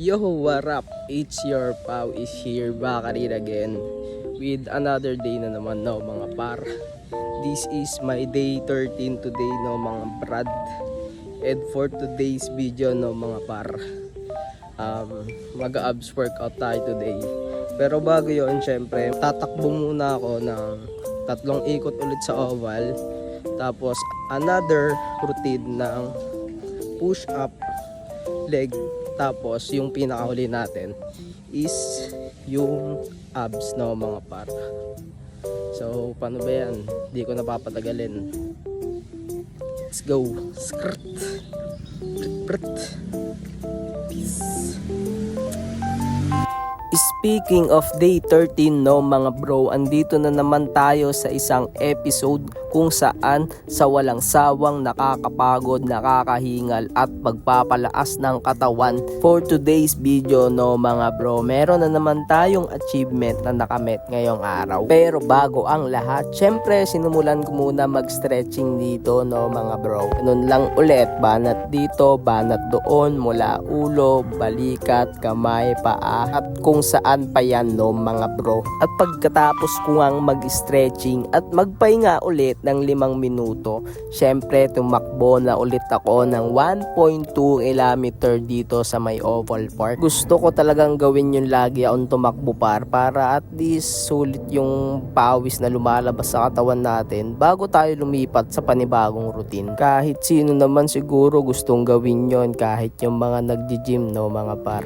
Yo, what up? It's your Pau is here back at it again with another day na naman, no mga par. This is my day 13 today, no mga brad. And for today's video, no mga par, mag-abs workout tayo today. Pero bago yun, syempre tatakbo muna ako ng 3 ikot ulit sa oval. Tapos another routine ng push up leg. Tapos yung pinakahuli natin is yung abs, no mga par. So paano ba yan? Di ko napapatagalin. Let's go. Skirt. Peace. Speaking of day 13, no mga bro, andito na naman tayo sa isang episode kung saan sa walang sawang nakakapagod, nakakahingal at pagpapalaas ng katawan. For today's video, no mga bro, meron na naman tayong achievement na nakamit ngayong araw. Pero bago ang lahat, syempre sinumulan ko muna mag-stretching dito, no mga bro. Ganun lang ulit, banat dito, banat doon, mula ulo, balikat, kamay, paa, at kung saan pa yan, no mga bro. At pagkatapos ko ang mag-stretching at magpahinga ulit ng 5 minuto, syempre tumakbo na ulit ako ng 1.2 kilometer dito sa may oval park. Gusto ko talagang gawin yun lagi akong tumakbo para at least sulit yung pawis na lumalabas sa katawan natin bago tayo lumipat sa panibagong routine. Kahit sino naman siguro gustong gawin yon, kahit yung mga nagji-gym, no mga par.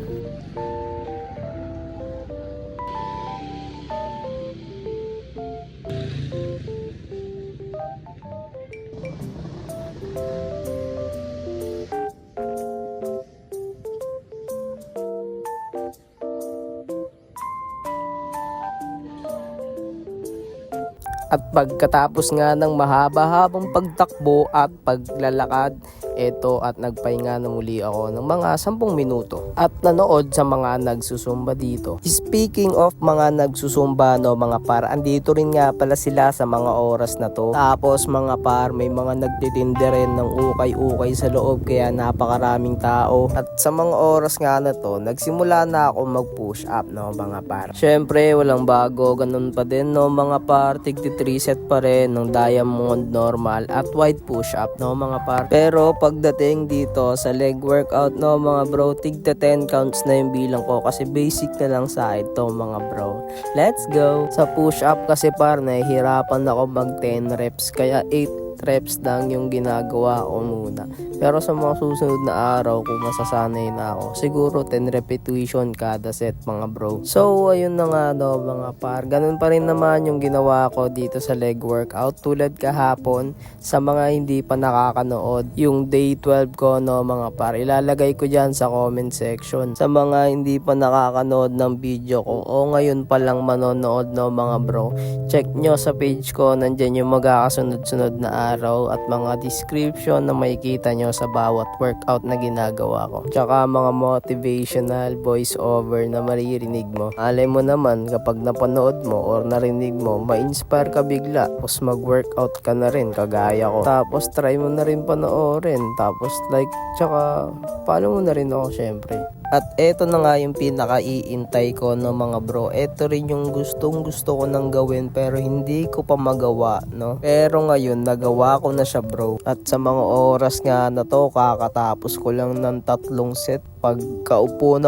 At pagkatapos nga ng mahaba-habang pagtakbo at paglalakad, eto at nagpahinga na muli ako ng mga 10 minuto at nanood sa mga nagsusumba dito. Speaking of mga nagsusumba, no mga par, andito rin nga pala sila sa mga oras na to. Tapos mga par, may mga nagtitinda rin ng ukay-ukay sa loob kaya napakaraming tao. At sa mga oras nga na to, nagsimula na ako mag-push up, no mga par. Syempre walang bago, ganun pa din, no mga par, tig 3 set pa rin ng diamond, normal at wide push up, no mga par. Pero pagdating dito sa leg workout, no mga bro, tig 10 counts na yung bilang ko kasi basic na lang sa ito mga bro. Let's go. Sa push up kasi par, nahihirapan ako mag 10 reps kaya 8 reps lang yung ginagawa ko muna. Pero sa mga susunod na araw, kung masasanay na ako, siguro 10 repetition kada set mga bro. So ayun na nga, no mga par, ganun pa rin naman yung ginawa ko dito sa leg workout. Tulad kahapon, sa mga hindi pa nakakanood, yung day 12 ko, no mga par, ilalagay ko dyan sa comment section. Sa mga hindi pa nakakanood ng video ko o ngayon pa lang manonood, no mga bro, check nyo sa page ko, nandyan yung magkakasunod-sunod na araw at mga description na makikita nyo sa bawat workout na ginagawa ko. Tsaka mga motivational voice over na maririnig mo. Alay mo naman kapag napanood mo or narinig mo, ma-inspire ka bigla. Tapos mag-workout ka na rin kagaya ko. Tapos try mo na rin panoorin. Tapos like, tsaka follow mo na rin ako syempre. At eto na nga yung pinaka-iintay ko, no mga bro. Eto rin yung gustong gusto ko nang gawin pero hindi ko pa magawa, no. Pero ngayon nagawa ko na siya bro. At sa mga oras nga na to, kakatapos ko lang ng 3 set. Pagkaupo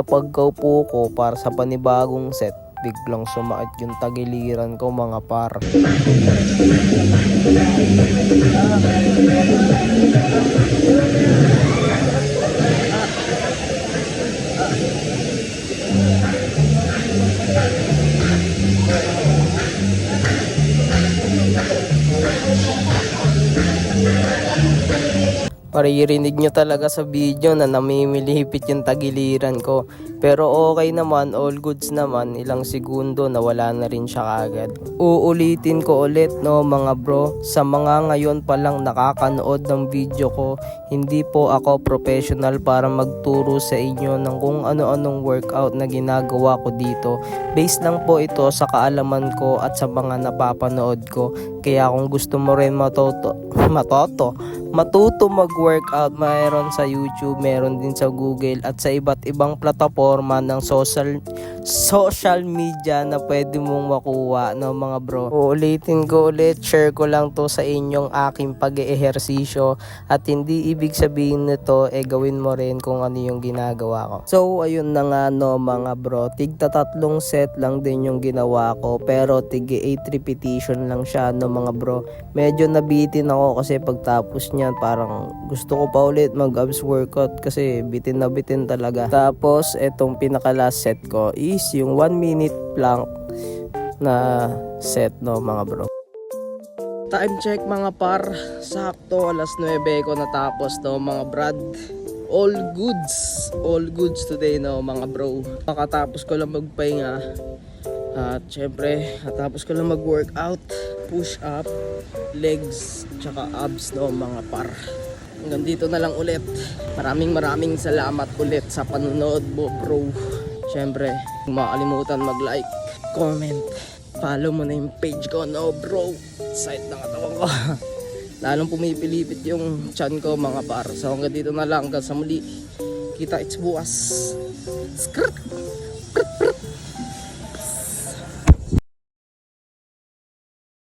ko para sa panibagong set, biglang sumakit yung tagiliran ko mga par. Maririnig nyo talaga sa video na namimilipit yung tagiliran ko. Pero okay naman, all goods naman, ilang segundo nawala na rin siya kagad. Uulitin ko ulit, no mga bro, sa mga ngayon pa lang nakakanood ng video ko, hindi po ako professional para magturo sa inyo ng kung ano-anong workout na ginagawa ko dito. Base lang po ito sa kaalaman ko at sa mga napapanood ko. Kaya kung gusto mo rin matuto mag-workout. Mayroon sa YouTube, meron din sa Google at sa iba't ibang plataforma ng social media na pwede mong makuha, no mga bro. Uulitin ko ulit, share ko lang to sa inyong aking pag-eehersisyo at hindi ibig sabihin nito gawin mo rin kung ano yung ginagawa ko. So ayun na nga no mga bro, tigta 3 set lang din yung ginawa ko pero tig 8 repetition lang siya no mga bro. Medyo nabitin ako kasi pagtapos niyan parang gusto ko pa ulit mag abs workout kasi bitin na bitin talaga. Tapos etong pinaka last set ko is yung 1 minute plank na set no mga bro. Time check mga par, sakto alas 9 ko natapos no mga brad. All goods today no mga bro. Pakatapos ko lang magpahinga at syempre natapos ko lang mag-workout, push up, legs, tsaka abs no mga par. Hanggang dito na lang ulit. Maraming salamat ulit sa panonood mo bro. Syempre huwag makalimutan mag-like, comment, follow mo na yung page ko no bro. Side ng katawan ko. Lalong pumipilipit yung chan ko mga par. So hanggang dito na lang, hanggang sa muli. Kita it's bukas. Skirt!